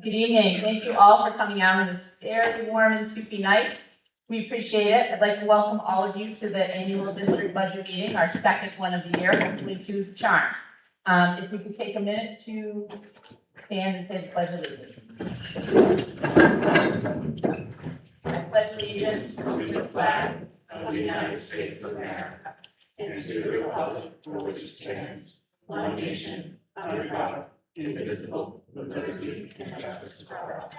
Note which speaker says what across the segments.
Speaker 1: Good evening. Thank you all for coming out on this very warm and soupy night. We appreciate it. I'd like to welcome all of you to the annual district budget meeting, our second one of the year. Hopefully two's a charm. If we could take a minute to stand and say the pledge of allegiance. I pledge allegiance to the flag of the United States of America and to the republic for which it stands, one nation, under God, indivisible, with liberty and justice for all.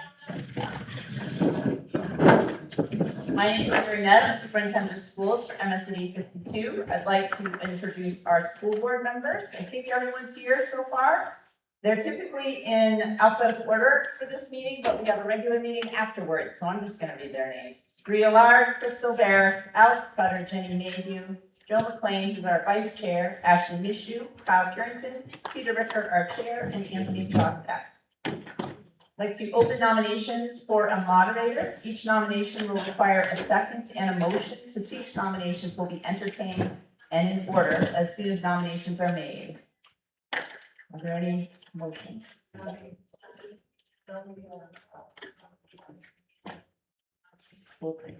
Speaker 1: My name is Mary Nett, I'm Superintendent of Schools for MSAD52. I'd like to introduce our school board members. I think everyone's here so far. They're typically in alphabetical order for this meeting, but we have a regular meeting afterwards, so I'm just going to read their names. Bria Lard, Crystal Barris, Alex Cutter, Jenny Mayhew, Joe McLean, who's our vice chair, Ashley Mishu, Kyle Carrington, Peter Ricker, our chair, and Anthony Chostak. I'd like to open nominations for a moderator. Each nomination will require a second and a motion. To cease nominations will be entertained and in order as soon as nominations are made. Are there any motions?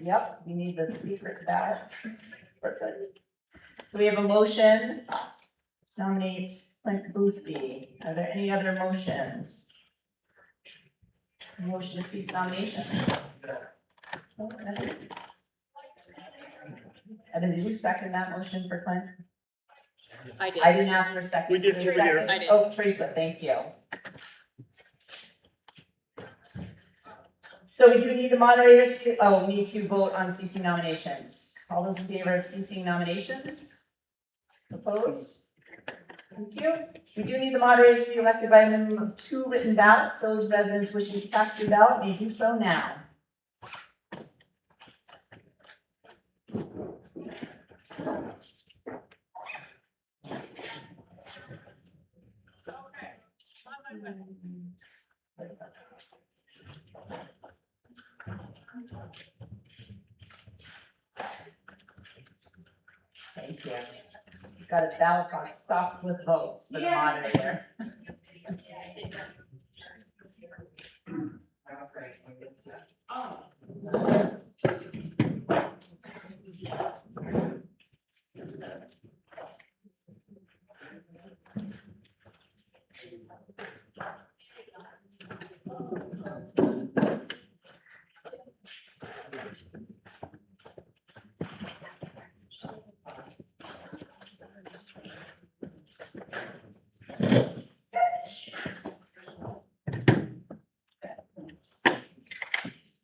Speaker 1: Yep, we need the secret ballot. So we have a motion, nominate Clint Boothby. Are there any other motions? Motion to cease nomination. Evan, did you second that motion for Clint?
Speaker 2: I did.
Speaker 1: I didn't ask for a second.
Speaker 3: We did.
Speaker 1: Second?
Speaker 2: I did.
Speaker 1: Oh, Teresa, thank you. So we do need the moderator to, we need to vote on ceasing nominations. All those in favor of ceasing nominations? Opposed? Thank you. We do need the moderator to be elected by a minimum of 2 written ballots. Those residents wishing to cast their ballot may do so now. Thank you. Got a ballot box stocked with votes for the moderator.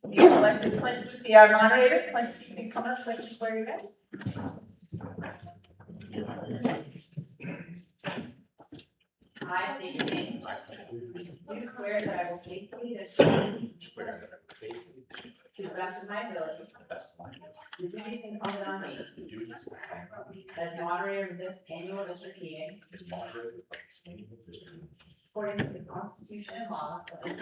Speaker 1: We elected Clint to be our moderator. Clint, you can come up so I can swear you in. I state your name. Do swear that I will faithfully discharge to the best of my ability the duties incumbent on me as moderator of this annual district meeting according to the Constitution and laws of the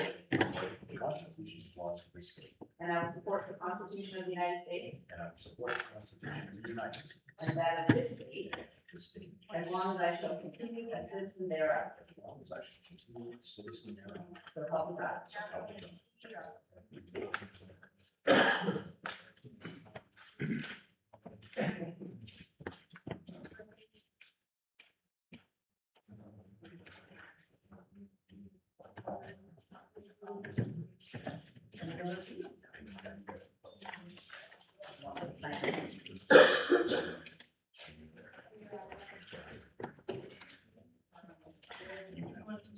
Speaker 1: state. And I will support the Constitution of the United States and that of this state as long as I shall continue a citizen thereof. So help me God.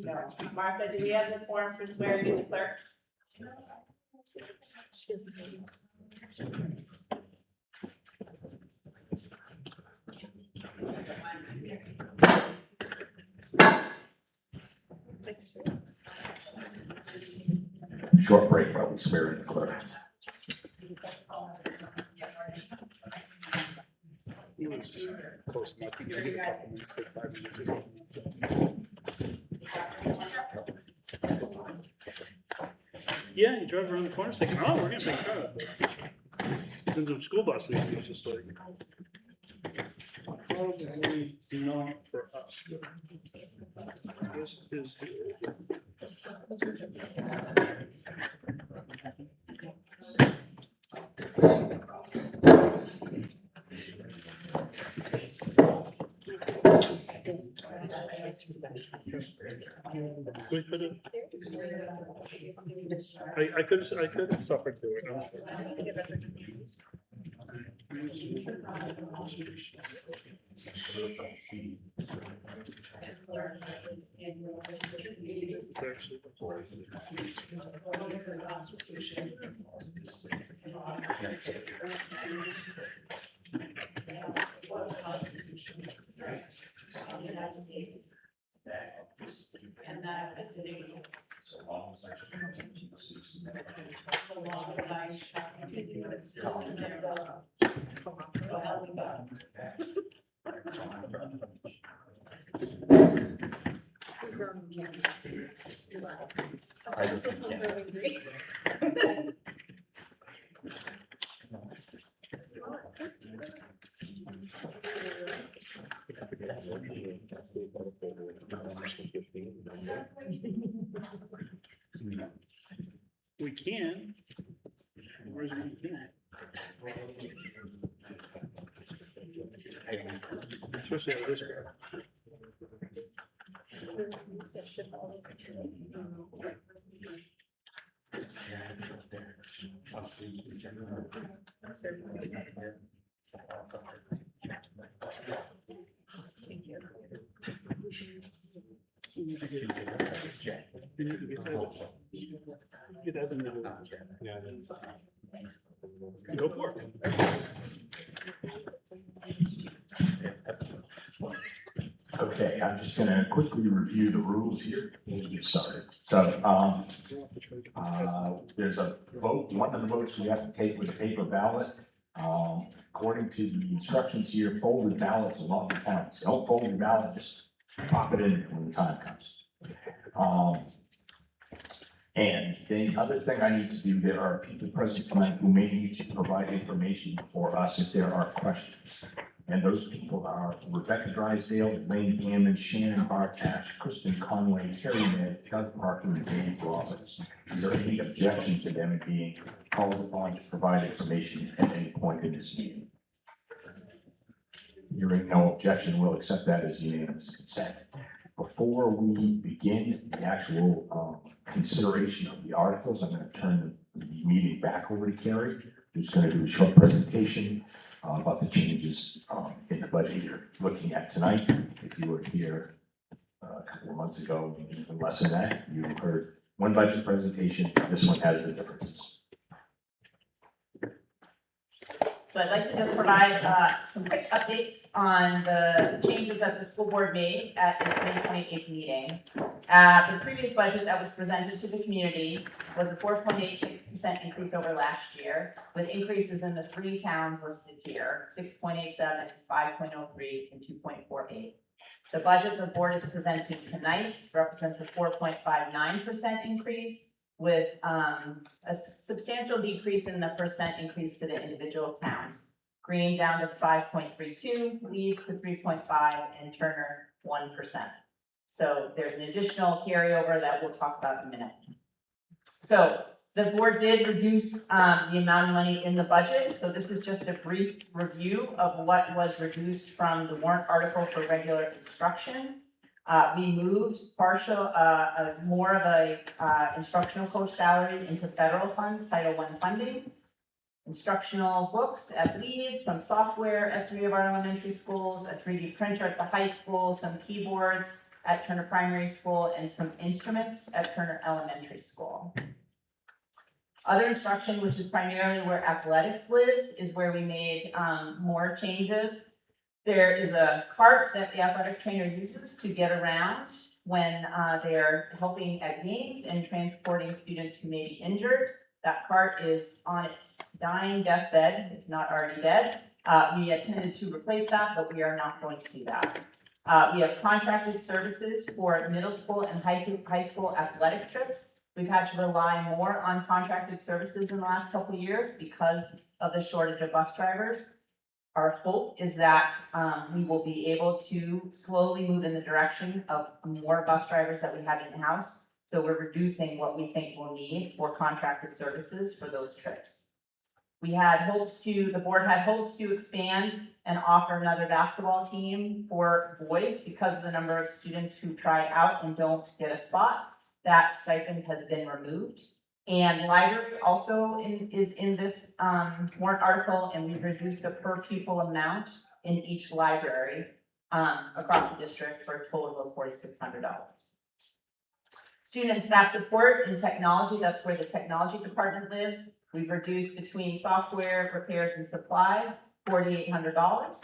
Speaker 1: No. Martha, do we have the forms for swearing in the clerks?
Speaker 4: Short break while we swear in the clerk.
Speaker 3: It was close enough. You get a couple minutes, like 5 minutes or something. Yeah, you drive around the corner thinking, oh, we're gonna take care of it. In the school buses, it's just like, probably not for us. This is the We could have. I could have suffered through it. We can. Where's we can? Especially with this guy. Go for it.
Speaker 4: Okay, I'm just gonna quickly review the rules here and get started. So, there's a vote, one of the votes we have to take with a paper ballot. According to the instructions here, folded ballots will not be counted. So don't fold your ballot, just pop it in when the time comes. And the other thing I need to do, there are people present tonight who may need to provide information for us if there are questions. And those people are Rebecca Drysdale, Elaine Hammond, Shannon Bartash, Kristen Conway, Terry Ned, Doug Parker, and Dave Roberts. Is there any objection to them being called upon to provide information at any point in this meeting? Hearing no objection, we'll accept that as unanimous consent. Before we begin the actual consideration of the articles, I'm going to turn the meeting back over to Carrie, who's going to do a short presentation about the changes in the budget you're looking at tonight. If you were here a couple of months ago, even less than that, you heard one budget presentation. This one has the differences.
Speaker 1: So I'd like to just provide some quick updates on the changes that the school board made at its May 28th meeting. The previous budget that was presented to the community was a 4.86% increase over last year, with increases in the three towns listed here, 6.87, 5.03, and 2.48. The budget the board is presenting tonight represents a 4.59% increase, with a substantial decrease in the percent increase to the individual towns. Green down to 5.32, Leeds to 3.5, and Turner 1%. So there's an additional carryover that we'll talk about in a minute. So the board did reduce the amount of money in the budget. So this is just a brief review of what was reduced from the warrant article for regular instruction. We moved more of a instructional coach salary into federal funds, Title I funding, instructional books at Leeds, some software at 3 of our elementary schools, a 3D printer at the high school, some keyboards at Turner Primary School, and some instruments at Turner Elementary School. Other instruction, which is primarily where athletics lives, is where we made more changes. There is a cart that the athletic trainer uses to get around when they're helping at games and transporting students who may be injured. That cart is on its dying deathbed, if not already dead. We intended to replace that, but we are not going to do that. We have contracted services for middle school and high school athletic trips. We've had to rely more on contracted services in the last couple of years because of the shortage of bus drivers. Our hope is that we will be able to slowly move in the direction of more bus drivers that we have in-house. So we're reducing what we think we'll need for contracted services for those trips. The board had hoped to expand and offer another basketball team for boys because of the number of students who try out and don't get a spot. That stipend has been removed. And library also is in this warrant article, and we've reduced the per pupil amount in each library across the district for a total of $4,600. Student and staff support and technology, that's where the technology department lives. We've reduced between software, repairs, and supplies, $4,800.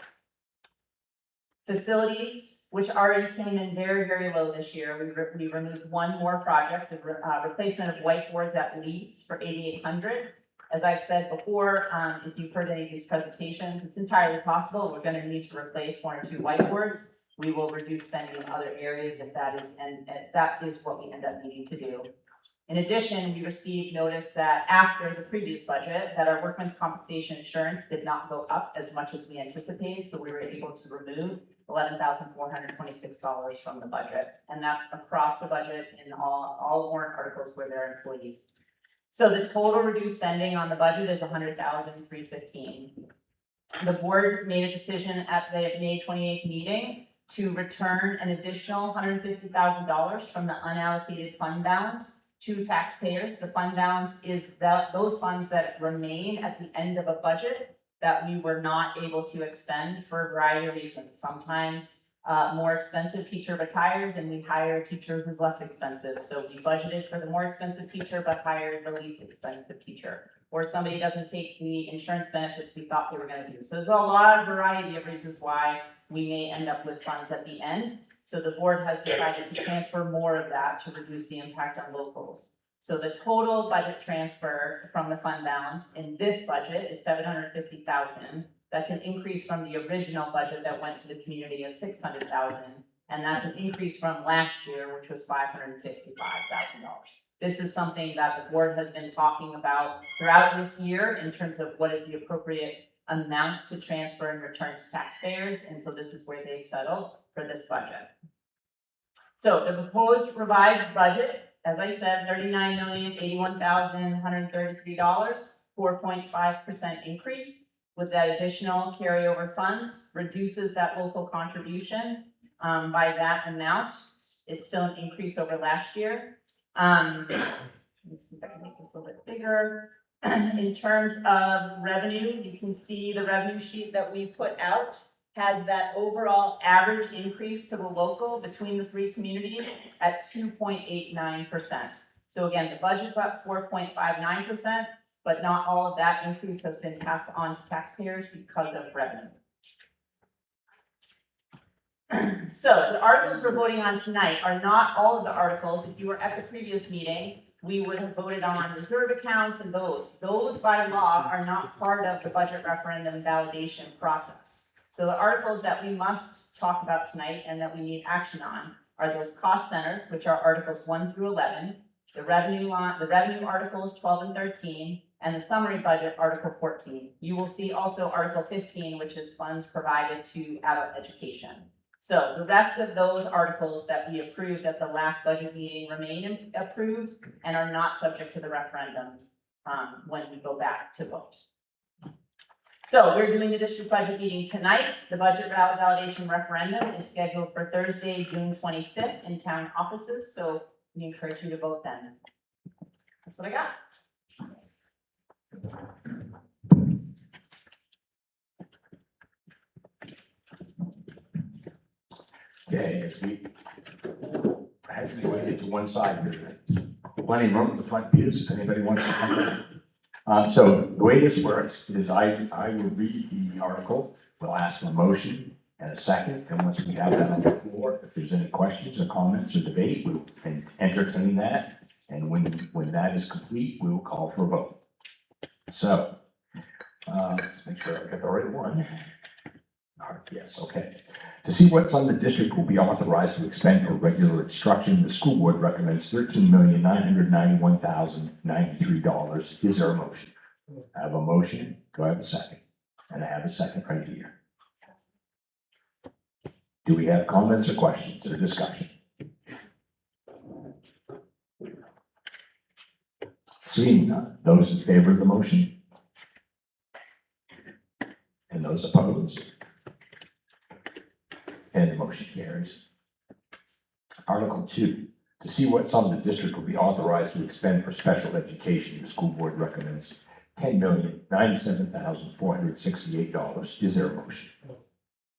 Speaker 1: Facilities, which already came in very, very low this year. We removed one more project, the replacement of whiteboards at Leeds for $8,800. As I've said before, if you've heard any of these presentations, it's entirely possible we're going to need to replace one or two whiteboards. We will reduce spending in other areas if that is what we end up needing to do. In addition, we received notice that after the previous budget, that our workman's compensation insurance did not go up as much as we anticipated, so we were able to remove $11,426 from the budget, and that's across the budget in all warrant articles where there are employees. So the total reduced spending on the budget is $100,315. The board made a decision at the May 28th meeting to return an additional $150,000 from the unallocated fund balance to taxpayers. The fund balance is those funds that remain at the end of a budget that we were not able to expend for a variety of reasons. Sometimes more expensive teacher retires and we hire a teacher who's less expensive. So we budgeted for the more expensive teacher, but hired the least expensive teacher. Or somebody doesn't take the insurance benefits we thought they were going to do. So there's a lot of variety of reasons why we may end up with funds at the end. So the board has decided to transfer more of that to reduce the impact on locals. So the total budget transfer from the fund balance in this budget is $750,000. That's an increase from the original budget that went to the community of $600,000. And that's an increase from last year, which was $555,000. This is something that the board has been talking about throughout this year in terms of what is the appropriate amount to transfer and return to taxpayers. And so this is where they've settled for this budget. So the proposed revised budget, as I said, $39,081,133, 4.5% increase. With that additional carryover funds, reduces that local contribution by that amount. It's still an increase over last year. Let me see if I can make this a little bit bigger. In terms of revenue, you can see the revenue sheet that we put out has that overall average increase to the local between the three communities at 2.89%. So again, the budget's up 4.59%, but not all of that increase has been passed on to taxpayers because of revenue. So the articles we're voting on tonight are not all of the articles. If you were at the previous meeting, we would have voted on reserve accounts and those. Those by law are not part of the budget referendum validation process. So the articles that we must talk about tonight and that we need action on are those cost centers, which are articles 1 through 11, the revenue articles 12 and 13, and the summary budget article 14. You will see also article 15, which is funds provided to adult education. So the rest of those articles that we approved at the last budget meeting remain approved and are not subject to the referendum when we go back to vote. So we're doing the district budget meeting tonight. The budget validation referendum is scheduled for Thursday, June 25th in town offices. So we encourage you to vote then. That's what I got.
Speaker 4: Okay, as we perhaps go ahead to one side here. Plenty of room in the front pews, if anybody wants to come in. So the way this works is I will read the article, we'll ask for a motion and a second, and once we have that on the floor, if there's any questions or comments or debate, we can entertain that. And when that is complete, we will call for a vote. So let's make sure I got the right one. Yes, okay. To see what fund the district will be authorized to expend for regular instruction, the school board recommends $13,991,093. Is there a motion? I have a motion. Do I have a second? And I have a second right here. Do we have comments or questions or discussion? Seeing none, those in favor of the motion? Those opposed? And the motion carries. Article 2, to see what sum the district will be authorized to expend for special education, the school board recommends $10,097,468. Is there a motion?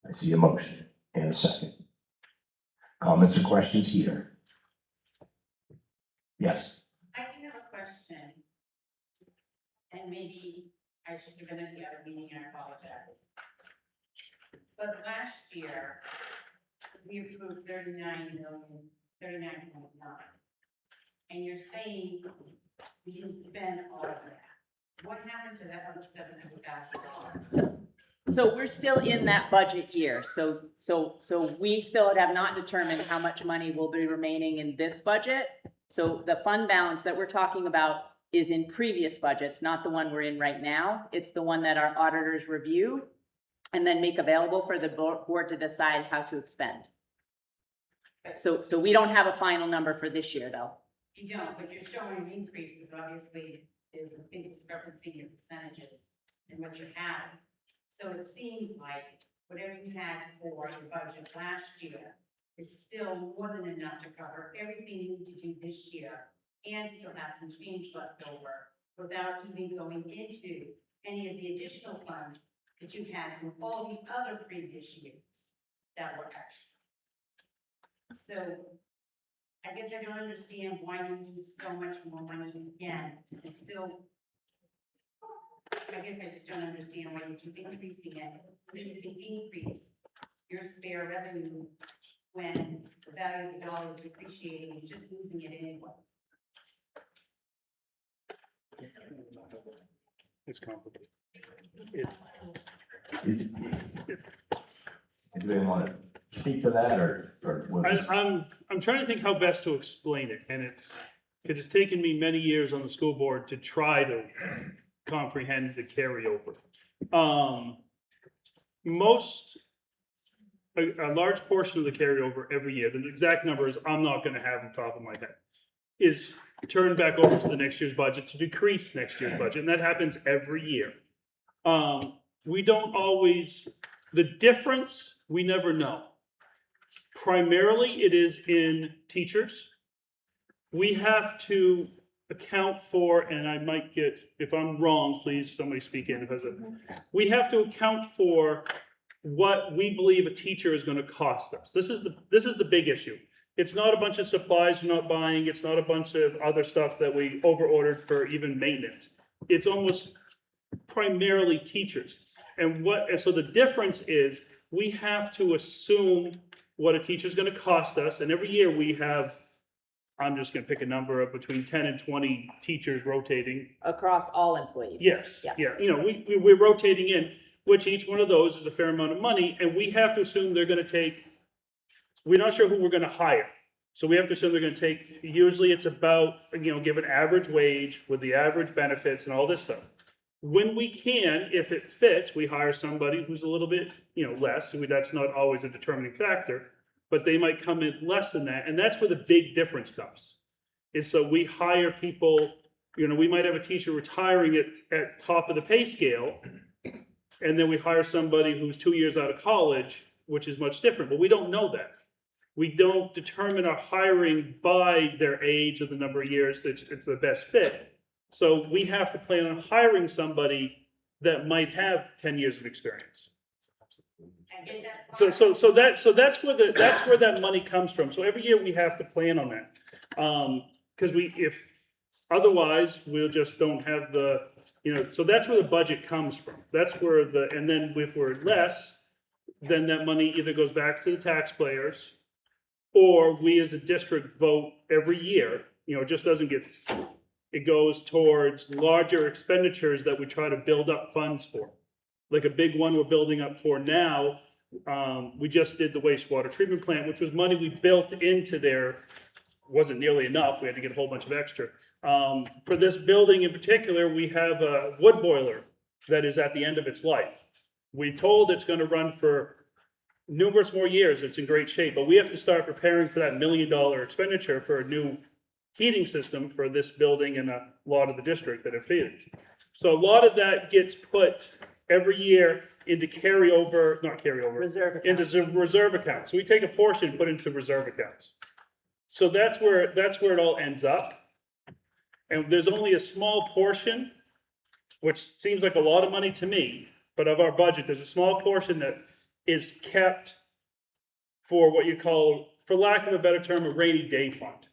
Speaker 4: I see a motion and a second. Comments or questions here? Yes.
Speaker 2: I do have a question. And maybe I should have been at the other meeting, I apologize. But last year, we approved 39.9. And you're saying we didn't spend all of that. What happened to that other $700,000?
Speaker 5: So we're still in that budget year, so we still have not determined how much money will be remaining in this budget. So the fund balance that we're talking about is in previous budgets, not the one we're in right now. It's the one that our auditors review and then make available for the board to decide how to expend. So we don't have a final number for this year, though.
Speaker 2: You don't, but you're showing an increase, because obviously there's a big discrepancy in percentages in what you have. So it seems like whatever you had for your budget last year is still more than enough to cover everything you need to do this year and still have some change left over without even going into any of the additional funds that you've had from all the other previous years that were extra. So I guess I don't understand why you need so much more money again. It's still, I guess I just don't understand why you keep increasing it, so you can increase your spare revenue when the value of the dollar is depreciating and just losing it anyway.
Speaker 3: It's complicated.
Speaker 4: Do they want to speak to that or we'll just-
Speaker 3: I'm trying to think how best to explain it, and it has taken me many years on the school board to try to comprehend the carryover. A large portion of the carryover every year, the exact numbers I'm not going to have on top of my head, is turned back over to the next year's budget to decrease next year's budget, and that happens every year. We don't always, the difference, we never know. Primarily, it is in teachers. We have to account for, and I might get, if I'm wrong, please somebody speak in. We have to account for what we believe a teacher is going to cost us. This is the big issue. It's not a bunch of supplies we're not buying. It's not a bunch of other stuff that we over-ordered for even maintenance. It's almost primarily teachers. And so the difference is we have to assume what a teacher is going to cost us. And every year we have, I'm just going to pick a number of between 10 and 20 teachers rotating.
Speaker 5: Across all employees.
Speaker 3: Yes,
Speaker 5: Yeah.
Speaker 3: yeah. You know, we're rotating in, which each one of those is a fair amount of money. And we have to assume they're going to take, we're not sure who we're going to hire. So we have to assume they're going to take, usually it's about, give an average wage with the average benefits and all this stuff. When we can, if it fits, we hire somebody who's a little bit, less. That's not always a determining factor, but they might come in less than that. And that's where the big difference comes. Is so we hire people, we might have a teacher retiring at top of the pay scale, and then we hire somebody who's 2 years out of college, which is much different, but we don't know that. We don't determine our hiring by their age or the number of years it's the best fit. So we have to plan on hiring somebody that might have 10 years of experience.
Speaker 2: I get that
Speaker 3: So
Speaker 2: part.
Speaker 3: that's where that money comes from. So every year we have to plan on that. Because if otherwise we'll just don't have so that's where the budget comes from. That's where and then if we're less, then that money either goes back to the taxpayers or we as a district vote every year. It just doesn't get, it goes towards larger expenditures that we try to build up funds for. Like a big one we're building up for now, we just did the wastewater treatment plant, which was money we built into there. Wasn't nearly enough, we had to get a whole bunch of extra. For this building in particular, we have a wood boiler that is at the end of its life. We told it's going to run for numerous more years, it's in great shape, but we have to start preparing for that $1 million expenditure for a new heating system for this building and a lot of the district that it feeds. So a lot of that gets put every year into carryover, not carryover,
Speaker 5: Reserve
Speaker 3: into
Speaker 5: account.
Speaker 3: reserve accounts. So we take a portion, put into reserve accounts. So that's where it all ends up. And there's only a small portion, which seems like a lot of money to me, but of our budget, there's a small portion that is kept for what you call, for lack of a better term, a rainy day fund.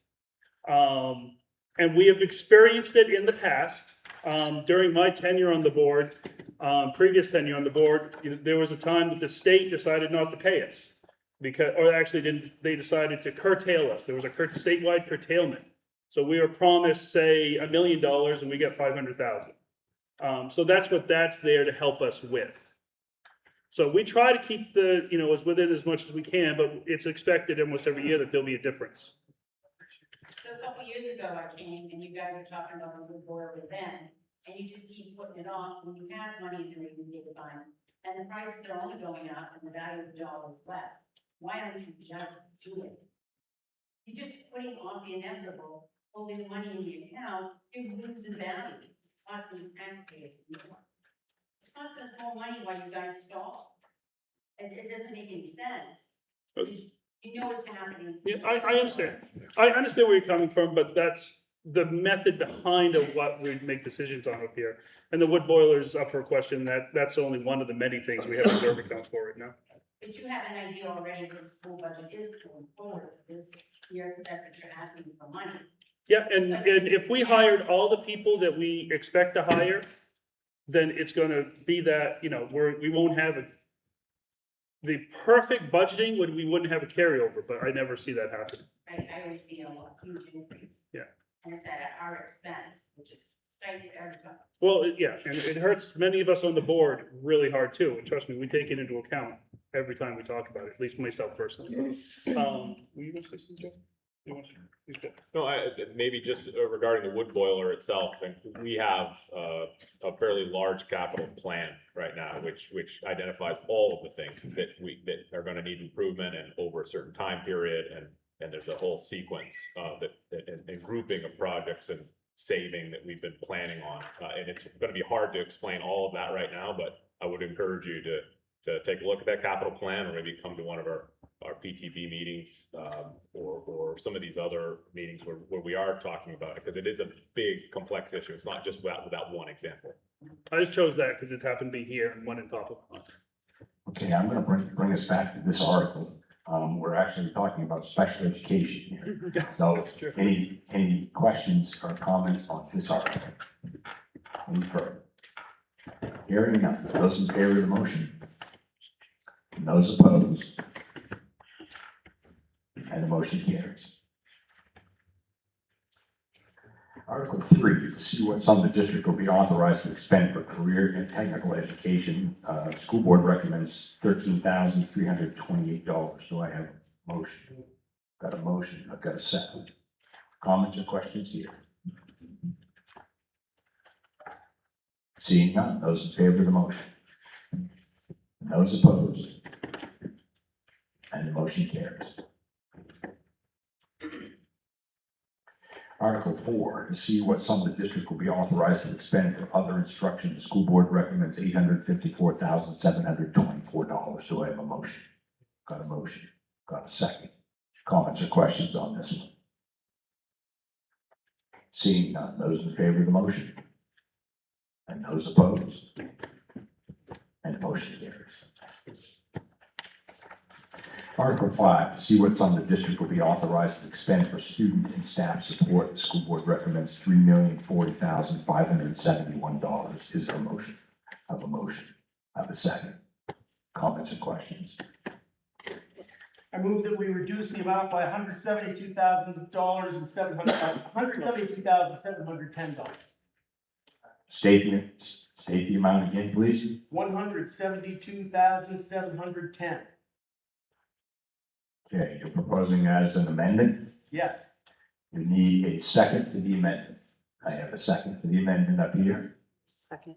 Speaker 3: And we have experienced it in the past. During my tenure on the board, previous tenure on the board, there was a time that the state decided not to pay us. They decided to curtail us. There was a statewide curtailment. So we were promised, say, $1 million and we got 500,000. So that's what that's there to help us with. So we try to keep as within as much as we can, but it's expected almost every year that there'll be a difference.
Speaker 2: So a couple years ago, I came and you guys were talking about the wood boiler then, and you just keep putting it off when you have money in the rainy day fund, and the prices are only going up and the value of the dollar is less. Why don't you just do it? You're just putting off the inevitable, holding the money in the account, you lose in value. It's costing taxpayers more. It's costing us more money while you guys stall. It doesn't make any sense. You know what's happening.
Speaker 3: Yeah, I understand. I understand where you're coming from, but that's the method behind of what we make decisions on up here. And the wood boiler is up for question. That's only one of the many things we have reserve accounts for right now.
Speaker 2: But you have an idea already what the school budget is going forward this year, because that's what you're asking for money.
Speaker 3: Yeah, and if we hired all the people that we expect to hire, then it's gonna be that, we won't have the perfect budgeting when we wouldn't have a carryover, but I never see that happen.
Speaker 2: I always see a huge increase.
Speaker 3: Yeah.
Speaker 2: And it's at our expense, which is stifling every time.
Speaker 3: Well, yeah, and it hurts many of us on the board really hard too, and trust me, we take it into account every time we talk about it, at least myself personally. Were you gonna say something, Joe? You want to- you go.
Speaker 6: No, maybe just regarding the wood boiler itself, and we have a fairly large capital plan right now, which identifies all of the things that are going to need improvement and over a certain time period, and there's a whole sequence and grouping of projects and saving that we've been planning on, and it's going to be hard to explain all of that right now, but I would encourage you to take a look at that capital plan, or maybe come to one of our PTB meetings, or some of these other meetings where we are talking about it, because it is a big, complex issue. It's not just without one example.
Speaker 3: I just chose that because it happened to be here and one in top of it.
Speaker 4: Okay, I'm gonna bring us back to this article. We're actually talking about special education here. So,
Speaker 3: Sure.
Speaker 4: any questions or comments on this article? Any further? Hearing none. Those in favor of the motion? And those opposed? And the motion carries. Article 3, to see what sum the district will be authorized to expend for career and technical education. School board recommends $13,328. Do I have a motion? Got a motion. I've got a second. Comments or questions here? Seeing none. Those in favor of the motion? And those opposed? And the motion carries. Article 4, to see what sum the district will be authorized to expend for other instruction. The school board recommends $854,724. Do I have a motion? Got a motion. Got a second. Comments or questions on this one? Seeing none. Those in favor of the motion? And those opposed? And the motion carries. Article 5, to see what sum the district will be authorized to expend for student and staff support. The school board recommends $3,040,571. Is there a motion? I have a motion. I have a second. Comments or questions?
Speaker 7: I move that we reduce the amount by $172,710.
Speaker 4: State the amount again, please.
Speaker 7: $172,710.
Speaker 4: Okay, you're proposing as an amendment.
Speaker 7: Yes.
Speaker 4: We need a second to the amendment. I have a second to the amendment up here.
Speaker 5: Second.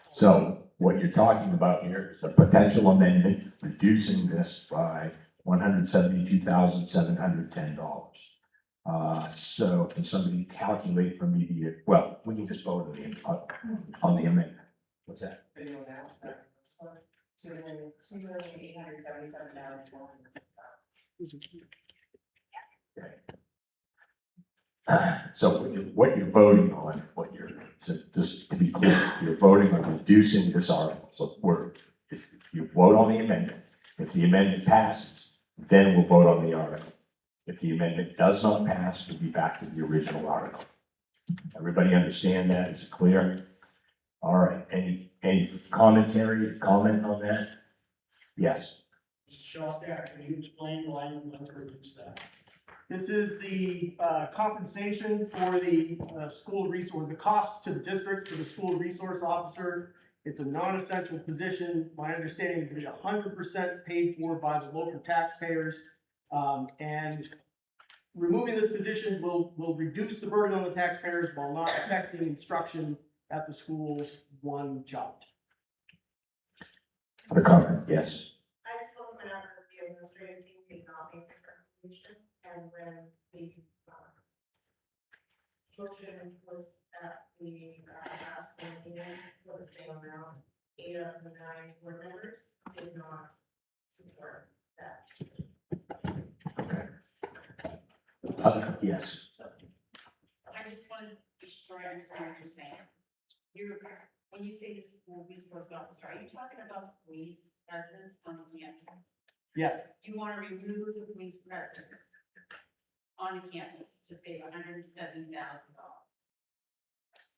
Speaker 4: So what you're talking about here is a potential amendment, reducing this by $172,710. So can somebody calculate for me well, we can just vote on the amendment. What's that? So what you're voting on, so just to be clear, you're voting on reducing this article. So if you vote on the amendment, if the amendment passes, then we'll vote on the article. If the amendment does not pass, we'll be back to the original article. Everybody understand that? Is it clear? All right, any commentary, comment on that? Yes.
Speaker 7: Mr. Shostak, can you explain why you want to reduce that? This is the compensation for the school resource, the cost to the district for the school resource officer. It's a non-essential position. My understanding is that it's 100% paid for by the local taxpayers. And removing this position will reduce the burden on the taxpayers while not affecting instruction at the schools one jot.
Speaker 4: For comment, yes.
Speaker 8: I just want to point out that the administrative team did not make this recommendation, and when the motion was at the last board meeting for the same amount, 8 of the 9 board members did not support that.
Speaker 4: Yes.
Speaker 2: I just wanted to be sure I understand what you're saying. When you say the school resource officer, are you talking about the police presence on campus?
Speaker 7: Yes.
Speaker 2: You want to remove the police presence on campus to save $170,000?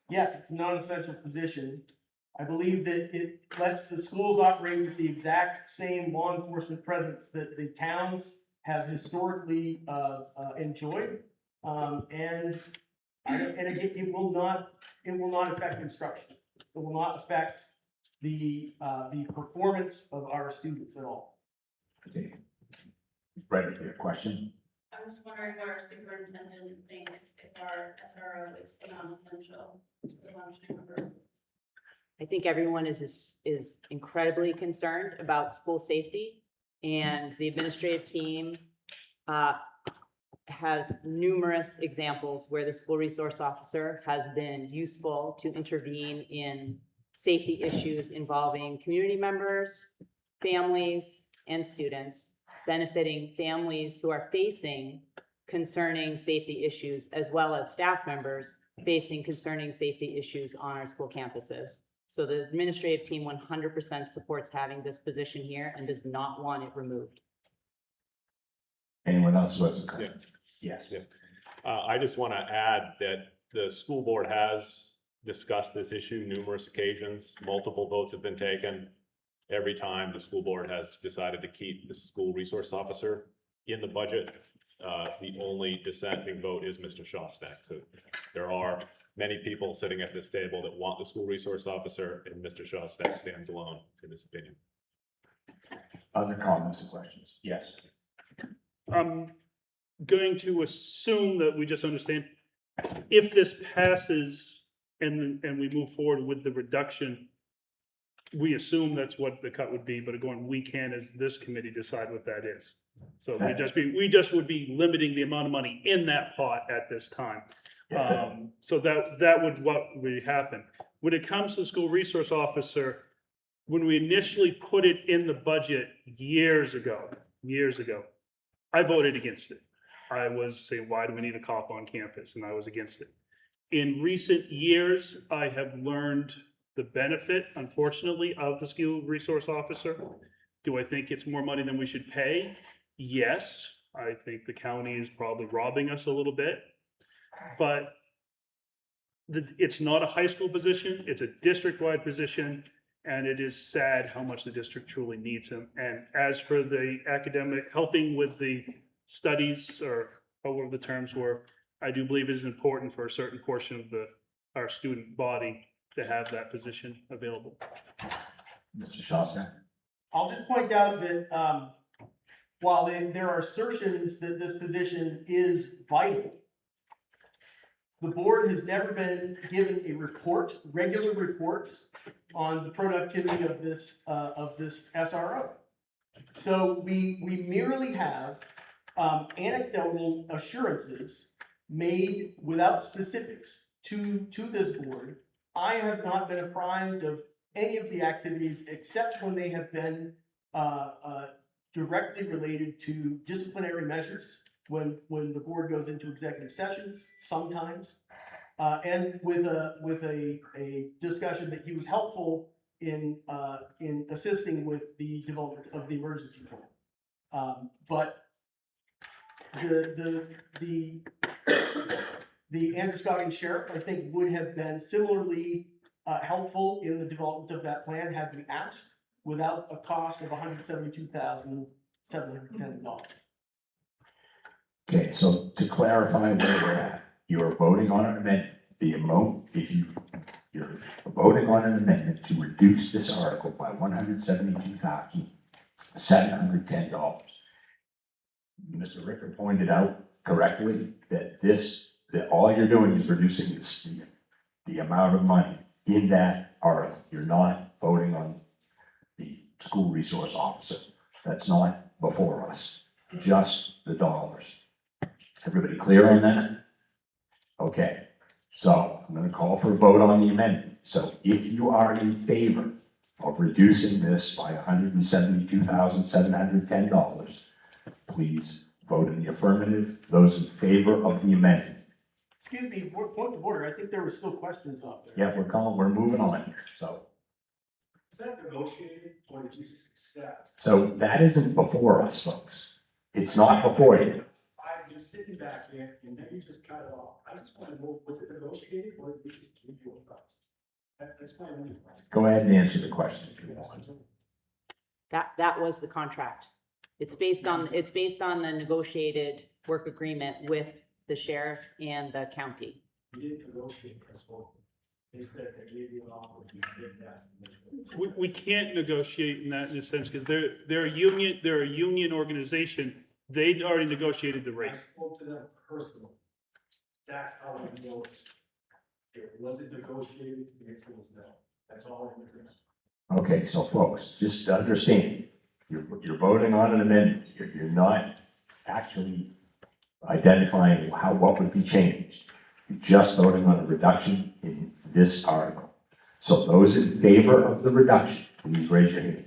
Speaker 7: Yes, it's a non-essential position. I believe that it lets the schools operate with the exact same law enforcement presence that the towns have historically enjoyed. And again, it will not affect instruction. It will not affect the performance of our students at all.
Speaker 4: Okay. Ready for your question?
Speaker 8: I was wondering what our superintendent thinks if our SRO is non-essential to the functioning of our schools.
Speaker 5: I think everyone is incredibly concerned about school safety, and the administrative team has numerous examples where the school resource officer has been useful to intervene in safety issues involving community members, families, and students, benefiting families who are facing concerning safety issues, as well as staff members facing concerning safety issues on our school campuses. So the administrative team 100% supports having this position here and does not want it removed.
Speaker 4: Anyone else who has a comment? Yes.
Speaker 6: Yes. I just want to add that the school board has discussed this issue numerous occasions. Multiple votes have been taken. Every time the school board has decided to keep the school resource officer in the budget. The only dissenting vote is Mr. Shostak. So there are many people sitting at this table that want the school resource officer, and Mr. Shostak stands alone in this opinion.
Speaker 4: Other comments or questions? Yes.
Speaker 3: I'm going to assume that we just understand, if this passes and we move forward with the reduction, we assume that's what the cut would be, but again, we can, as this committee, decide what that is. So we just would be limiting the amount of money in that pot at this time. So that would what would happen. When it comes to the school resource officer, when we initially put it in the budget years ago, I voted against it. I was saying, why do we need a cop on campus? And I was against it. In recent years, I have learned the benefit, unfortunately, of the school resource officer. Do I think it's more money than we should pay? Yes. I think the county is probably robbing us a little bit, but it's not a high school position. It's a district-wide position, and it is sad how much the district truly needs him. And as for the academic, helping with the studies, or however the terms were, I do believe it is important for a certain portion of our student body to have that position available.
Speaker 4: Mr. Shostak?
Speaker 7: I'll just point out that while there are assertions that this position is vital, the board has never been given a report, regular reports on the productivity of this SRO. So we merely have anecdotal assurances made without specifics to this board. I have not been apprised of any of the activities except when they have been, directly related to disciplinary measures, when the board goes into executive sessions, sometimes. And with a discussion that he was helpful in assisting with the development of the emergency plan. But the Androscoggin sheriff, I think, would have been similarly helpful in the development of that plan had we asked, without a cost of $172,710.
Speaker 4: Okay, so to clarify where we're at, you're voting on an amendment, you're voting on an amendment to reduce this article by $172,710. Mr. Ricker pointed out correctly that all you're doing is reducing the amount of money in that article. You're not voting on the school resource officer. That's not before us, just the dollars. Everybody clear on that? Okay, so I'm gonna call for a vote on the amendment. So if you are in favor of reducing this by $172,710, please vote in the affirmative. Those in favor of the amendment.
Speaker 7: Excuse me, point of order, I think there were still questions out there.
Speaker 4: Yeah, we're moving on here, so.
Speaker 9: Is that negotiated, or did you just accept?
Speaker 4: So that isn't before us, folks. It's not before you.
Speaker 9: I'm just sitting back here, and then you just cut it off. I just want to know, was it negotiated, or did we just give you a price? That's my only question.
Speaker 4: Go ahead and answer the question if you want.
Speaker 5: That was the contract. It's based on the negotiated work agreement with the sheriffs and the county.
Speaker 9: You didn't negotiate this whole. They said they gave you an offer, you said yes. And they said,
Speaker 3: We can't negotiate in that in a sense, because they're a union organization. They'd already negotiated the
Speaker 9: I
Speaker 3: rate.
Speaker 9: spoke to them personally. That's how I know it wasn't negotiated, the answer was no. That's all I'm addressing.
Speaker 4: Okay, so folks, just understand, you're voting on an amendment. You're not actually identifying what would be changed. You're just voting on a reduction in this article. So those in favor of the reduction, please raise your hand.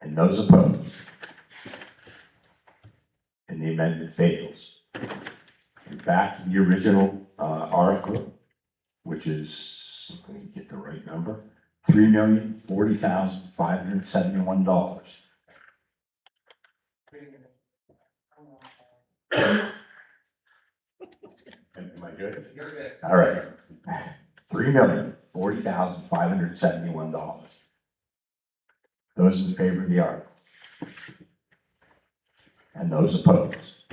Speaker 4: And those opposed? And the amendment fails. And back to the original article, which is, let me get the right number, $3,040,571. Am I good?
Speaker 10: You're good.
Speaker 4: All right. $3,040,571. Those in favor of the article? And those opposed?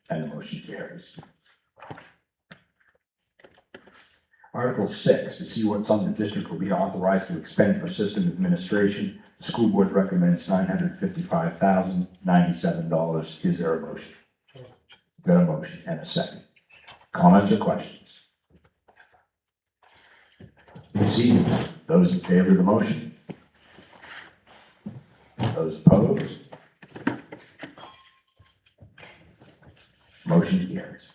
Speaker 4: And the motion carries. Article 6, to see what sum the district will be authorized to expend for system administration. The school board recommends $955,097. Is there a motion? Got a motion and a second. Comments or questions? See, those in favor of the motion? Those opposed? Motion carries.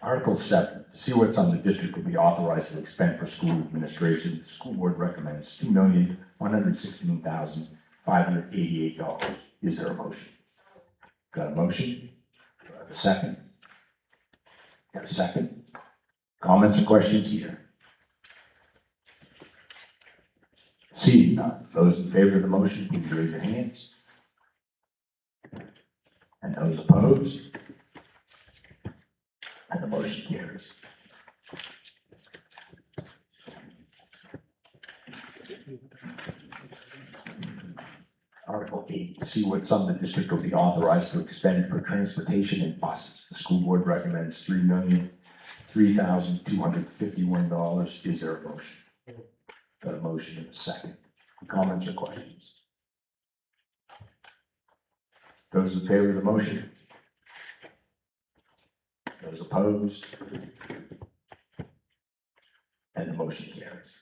Speaker 4: Article 7, to see what sum the district will be authorized to expend for school administration. The school board recommends $2,116,588. Is there a motion? Got a motion? Do I have a second? Got a second? Comments or questions here? Seeing none, those in favor of the motion, please raise your hands. And those opposed? And the motion carries. Article 8, to see what sum the district will be authorized to expend for transportation and buses. The school board recommends $3,003,251. Is there a motion? Got a motion and a second. Comments or questions? Those in favor of the motion? Those opposed? And the motion carries.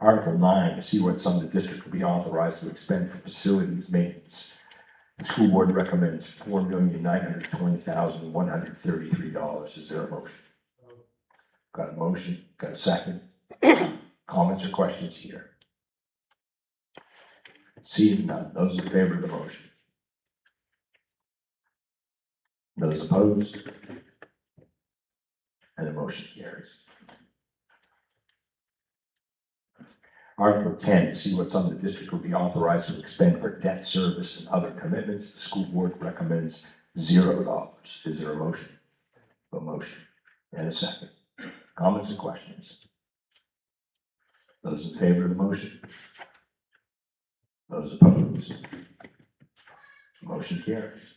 Speaker 4: Article 9, to see what sum the district will be authorized to expend for facilities maintenance. The school board recommends $4,920,133. Is there a motion? Got a motion? Got a second? Comments or questions here? Seeing none, those in favor of the motion? Those opposed? And the motion carries. Article 10, to see what sum the district will be authorized to expend for debt service and other commitments. The school board recommends $0. Is there a motion? A motion. And a second. Comments and questions? Those in favor of the motion? Those opposed? Motion carries.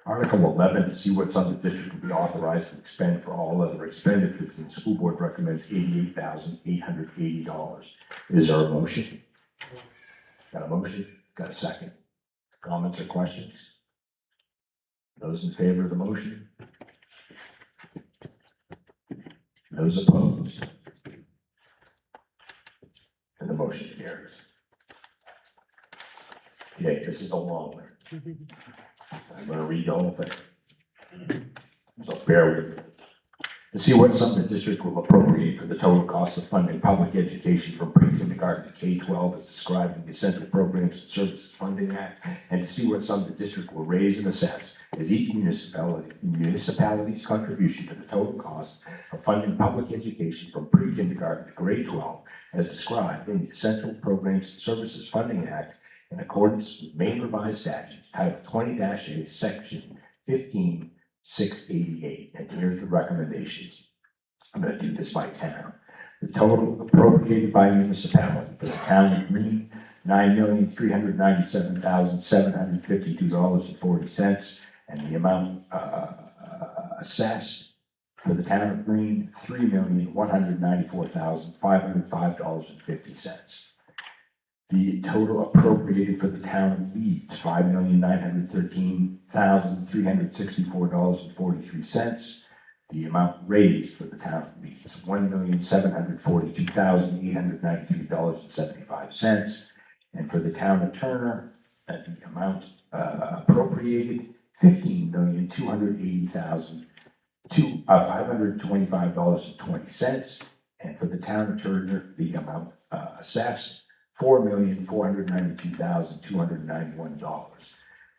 Speaker 4: Article 11, to see what sum the district will be authorized to expend for all other expenditures, and the school board recommends $88,880. Is there a motion? Got a motion? Got a second? Comments or questions? Those in favor of the motion? Those opposed? And the motion carries. Okay, this is a long one. I'm going to read the whole thing. So bear with me. To see what sum the district will appropriate for the total cost of funding public education from pre-kindergarten to K-12 as described in the Essential Programs and Services Funding Act, and to see what sum the district will raise and assess as each municipality's contribution to the total cost of funding public education from pre-kindergarten to grade 12 as described in the Essential Programs and Services Funding Act in accordance with Maine Revised Statutes, Title 20-A, Section 15-688. And here are the recommendations. I'm going to do this by town. The total appropriated by municipality for the town of Green, $9,397,752.40, and the amount assessed for the town of Green, $3,194,505.50. The total appropriated for the town of Leeds, $5,913,364.43. The amount raised for the town of Leeds, $1,742,893.75. And for the town of Turner, the amount appropriated, $15,280,525.20. And for the town of Turner, the amount assessed, $4,492,291,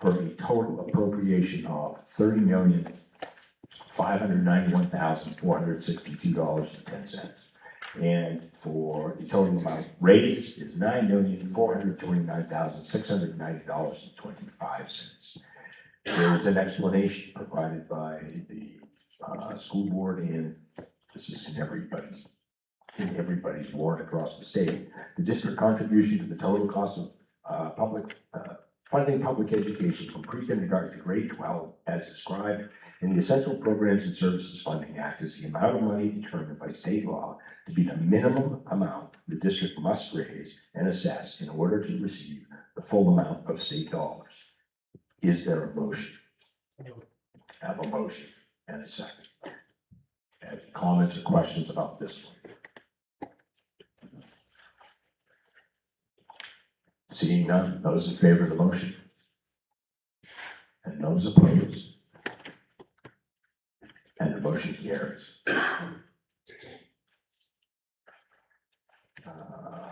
Speaker 4: for a total appropriation of $30,591,462.10. And for the total amount raised is $9,429,690.25. There is an explanation provided by the school board, and this is in everybody's warrant across the state. The district contribution to the total cost of funding public education from pre-kindergarten to grade 12 as described in the Essential Programs and Services Funding Act is the amount of money determined by state law to be the minimum amount the district must raise and assess in order to receive the full amount of state dollars. Is there a motion? I have a motion and a second. Any comments or questions about this one? Seeing none, those in favor of the motion? And those opposed? And the motion carries.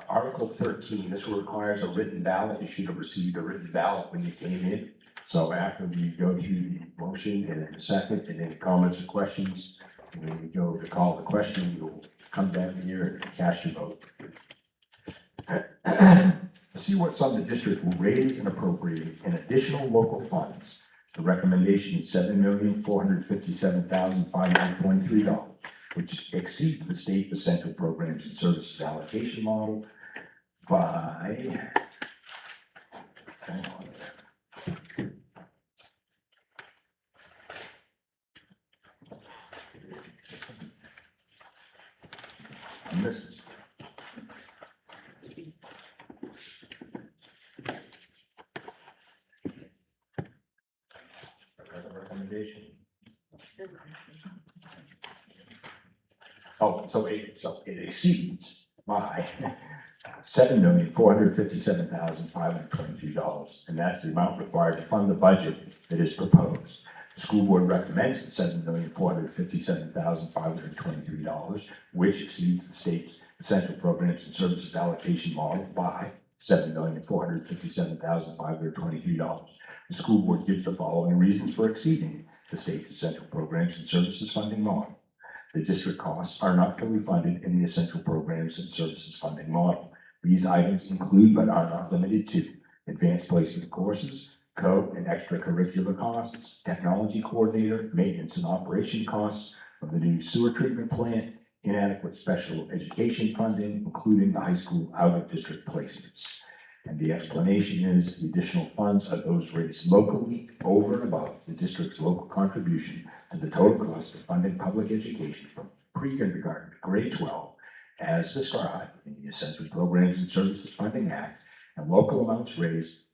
Speaker 4: Article 13, this requires a written ballot. You should have received a written ballot when you came in. So after we go through the motion and the second, and any comments or questions, when we go to call the question, you'll come down here and cast your vote. To see what sum the district will raise and appropriate in additional local funds. The recommendation is $7,457,523, which exceeds the state's Essential Programs and Services allocation model by, hang on there. I missed this. Recommendation. Oh, so it exceeds by $7,457,523, and that's the amount required to fund the budget that is proposed. The school board recommends the $7,457,523, which exceeds the state's essential programs and services allocation model by $7,457,523. The school board gives the following reasons for exceeding the state's essential programs and services funding model. The district costs are not fully funded in the essential programs and services funding model. These items include but are not limited to advanced placement courses, co and extracurricular costs, technology coordinator, maintenance and operation costs of the new sewer treatment plant, inadequate special education funding, including the high school out-of-district placements. And the explanation is the additional funds are those raised locally over and above the district's local contribution to the total cost of funding public education from pre-kindergarten to grade 12, as described in the Essential Programs and Services Funding Act, and local amounts raised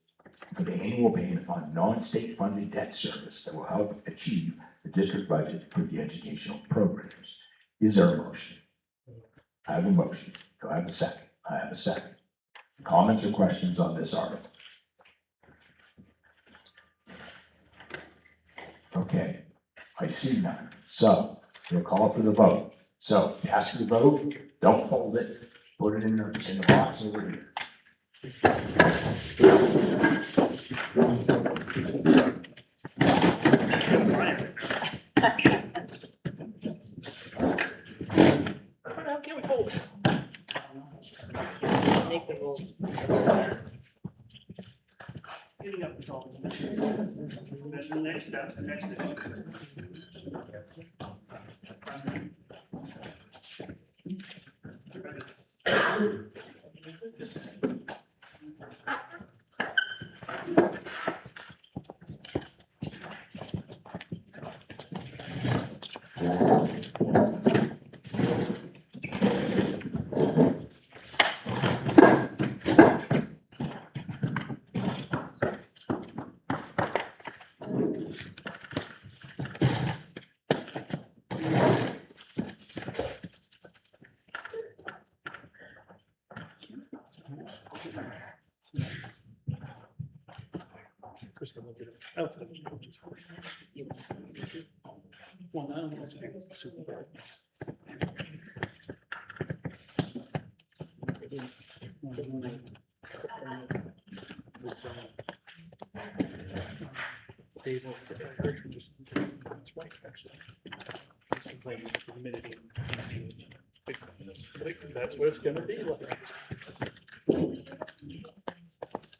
Speaker 4: for the annual payment on non-state funded debt service that will help achieve the district budget for the educational programs. Is there a motion? I have a motion. Do I have a second? I have a second. Comments or questions on this article? Okay, I see none. So we'll call for the vote. So cast your vote, don't fold it, put it in the box over here.
Speaker 3: How can we fold it?
Speaker 5: Make the rules.
Speaker 3: Getting up is always an issue. That's the next steps, the next issue. Outside of coaches. Well, now it's super. Stable. I heard from this. That's right, actually. Complaining for humidity. That's what it's gonna be like.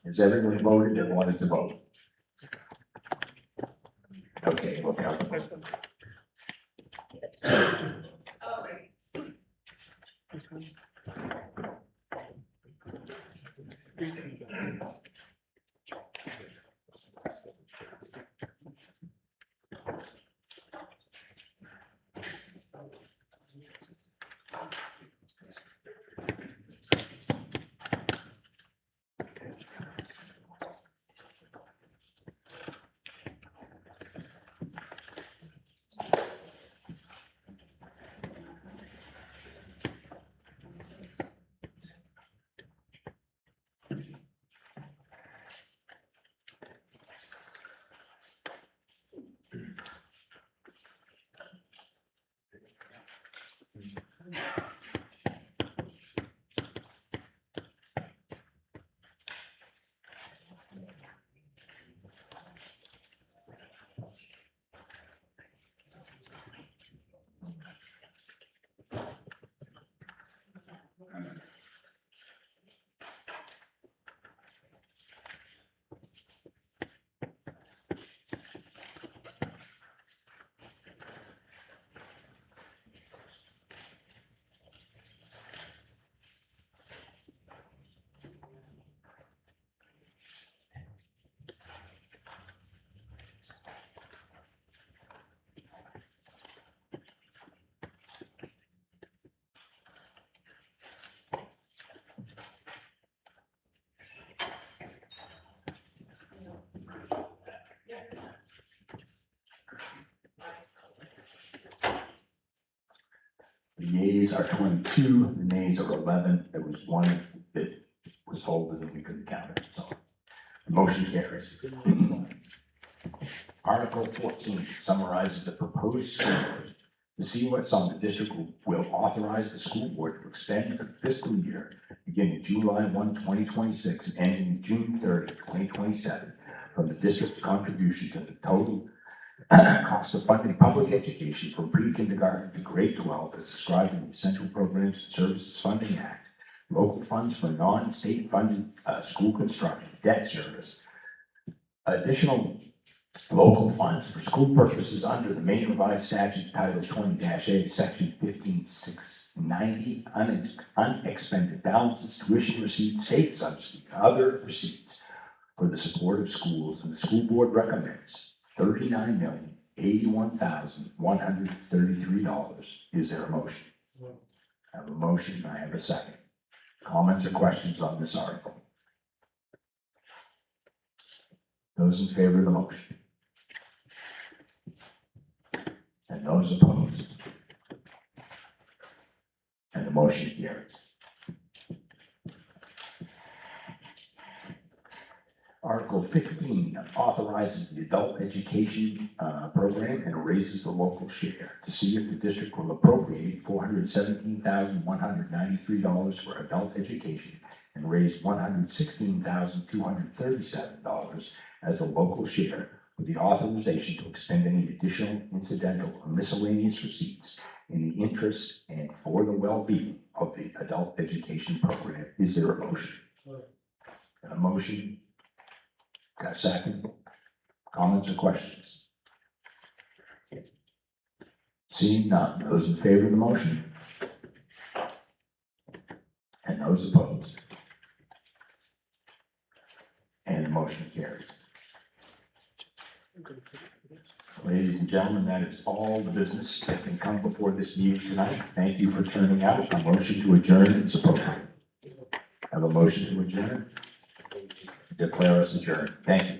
Speaker 4: Has everyone voted that wanted to vote? Okay, we'll count.
Speaker 2: Oh, wait.
Speaker 4: The yeas are 22, the nays are 11. There was one that was folded and we couldn't count it, so the motion carries. Article 14 summarizes the proposed school budget. To see what's on, the district will authorize the school board to extend the fiscal year beginning July 1, 2026, and ending June 30, 2027, from the district's contribution to the total cost of funding public education from pre-kindergarten to grade 12 as described in the Essential Programs and Services Funding Act, local funds for non-state funded school construction, debt service, additional local funds for school purposes under the Maine Revised Statute Title 20-A, Section 15690, unexpended balances, tuition receipts, state subsidy, and other receipts for the support of schools, and the school board recommends $39,081,133. Is there a motion? I have a motion, I have a second. Comments or questions on this article? Those in favor of the motion? And those opposed? And the motion carries. Article 15 authorizes the adult education program and raises the local share to see if the district will appropriate $417,193 for adult education and raise $116,237 as the local share, with the authorization to expend any additional incidental or miscellaneous receipts in the interest and for the well-being of the adult education program. Is there a motion? A motion? Got a second? Comments or questions? Seeing none, those in favor of the motion? And those opposed? And the motion carries. Ladies and gentlemen, that is all the business that can come before this meeting tonight. Thank you for turning out. A motion to adjourn is appropriate. Have a motion to adjourn? Declare us adjourned. Thank you.